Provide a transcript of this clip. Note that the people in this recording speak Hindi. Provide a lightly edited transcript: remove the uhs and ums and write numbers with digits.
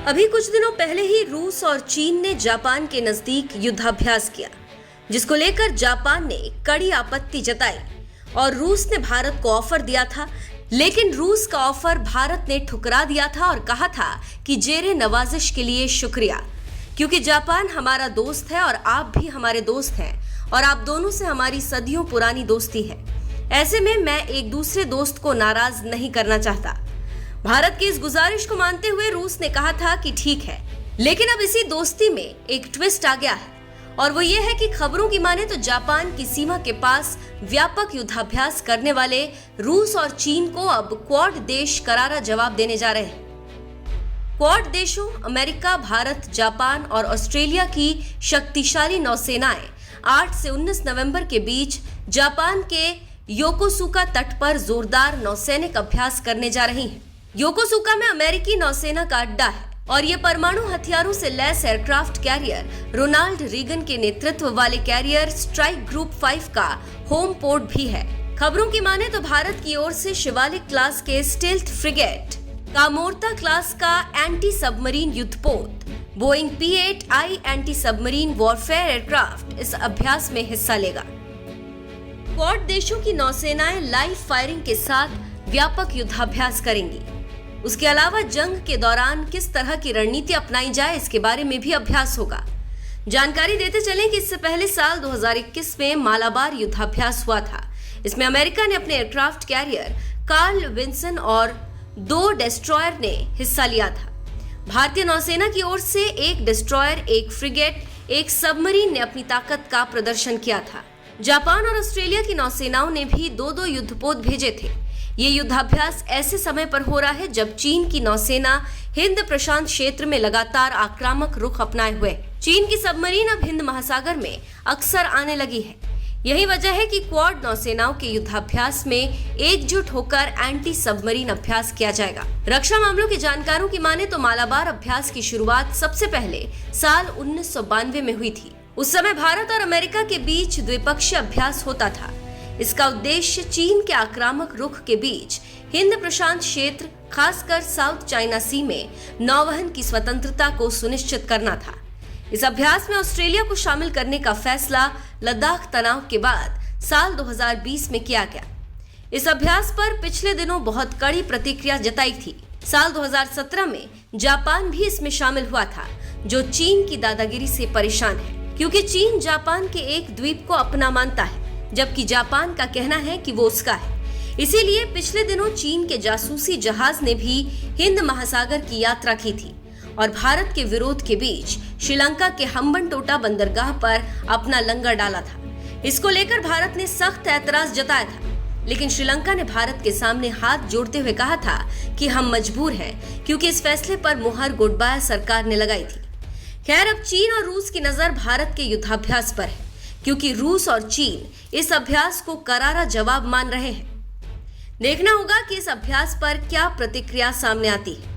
अभी कुछ दिनों पहले ही रूस और चीन ने जापान के नजदीक युद्धाभ्यास किया, जिसको लेकर जापान ने कड़ी आपत्ति जताई और रूस ने भारत को ऑफर दिया था। लेकिन रूस का ऑफर भारत ने ठुकरा दिया था और कहा था कि जेरे नवाजिश के लिए शुक्रिया, क्योंकि जापान हमारा दोस्त है और आप भी हमारे दोस्त हैं और आप दोनों से हमारी सदियों पुरानी दोस्ती है। ऐसे में मैं एक दूसरे दोस्त को नाराज नहीं करना चाहता। भारत की इस गुजारिश को मानते हुए रूस ने कहा था कि ठीक है, लेकिन अब इसी दोस्ती में एक ट्विस्ट आ गया है और वो ये है कि खबरों की माने तो जापान की सीमा के पास व्यापक युद्धाभ्यास करने वाले रूस और चीन को अब क्वाड देश करारा जवाब देने जा रहे हैं। क्वाड देशों अमेरिका, भारत, जापान और ऑस्ट्रेलिया की शक्तिशाली नौसेनाएं 8 से 19 नवंबर के बीच जापान के योकोसुका तट पर जोरदार नौसैनिक अभ्यास करने जा रही हैं। योकोसुका में अमेरिकी नौसेना का अड्डा है और ये परमाणु हथियारों से lace aircraft carrier Ronald Reagan के नेतृत्व वाले कैरियर स्ट्राइक ग्रुप 5 का होम पोर्ट भी है। खबरों की माने तो भारत की ओर से शिवालिक क्लास के स्टेल्थ फ्रिगेट, कामोर्ता क्लास का एंटी सबमरीन युद्धपोत, Boeing P-8I anti submarine warfare aircraft इस अभ्यास में हिस्सा लेगा। क्वाड देशों की नौसेनाएं लाइव फायरिंग के साथ व्यापक युद्धाभ्यास करेंगी। उसके अलावा जंग के दौरान किस तरह की रणनीति अपनाई जाए, इसके बारे में भी अभ्यास होगा। जानकारी देते चलें कि इससे पहले साल 2021 में मालाबार युद्धाभ्यास हुआ था। इसमें अमेरिका ने अपने एयरक्राफ्ट कैरियर कार्ल विंसन और 2 डिस्ट्रॉयर ने हिस्सा लिया था। भारतीय नौसेना की ओर से 1 डिस्ट्रॉयर, 1 फ्रिगेट, 1 सबमरीन ने अपनी ताकत का प्रदर्शन किया था। जापान और ऑस्ट्रेलिया की नौसेनाओं ने भी 2-2 युद्धपोत भेजे थे। ये युद्धाभ्यास ऐसे समय पर हो रहा है जब चीन की नौसेना हिंद प्रशांत क्षेत्र में लगातार आक्रामक रुख अपनाए हुए। चीन की सबमरीन अब हिंद महासागर में अक्सर आने लगी है। यही वजह है कि क्वाड नौसेनाओं के युद्धाभ्यास में एकजुट होकर एंटी सबमरीन अभ्यास किया जाएगा। रक्षा मामलों के जानकारों की माने तो मालाबार अभ्यास की शुरुआत सबसे पहले साल 1992 में हुई थी। उस समय भारत और अमेरिका के बीच द्विपक्षीय अभ्यास होता था। इसका उद्देश्य चीन के आक्रामक रुख के बीच हिंद प्रशांत क्षेत्र, खासकर साउथ चाइना सी में नौवहन की स्वतंत्रता को सुनिश्चित करना था। इस अभ्यास में ऑस्ट्रेलिया को शामिल करने का फैसला लद्दाख तनाव के बाद साल 2020 में किया गया। इस अभ्यास पर पिछले दिनों बहुत कड़ी प्रतिक्रिया जताई थी। साल 2017 में जापान भी इसमें शामिल हुआ था, जो चीन की दादागिरी से परेशान है, क्योंकि चीन जापान के एक द्वीप को अपना मानता है, जबकि जापान का कहना है कि वो उसका है। इसीलिए पिछले दिनों चीन के जासूसी जहाज ने भी हिंद महासागर की यात्रा की थी और भारत के विरोध के बीच श्रीलंका के हम्बनटोटा बंदरगाह पर अपना लंगर डाला था। इसको लेकर भारत ने सख्त ऐतराज जताया था, लेकिन श्रीलंका ने भारत के सामने हाथ जोड़ते हुए कहा था कि हम मजबूर हैं, क्योंकि इस फैसले पर मुहर गोटबाया सरकार ने लगाई थी। खैर, अब चीन और रूस की नजर भारत के युद्धाभ्यास पर है, क्योंकि रूस और चीन इस अभ्यास को करारा जवाब मान रहे हैं। देखना होगा कि इस अभ्यास पर क्या प्रतिक्रिया सामने आती है।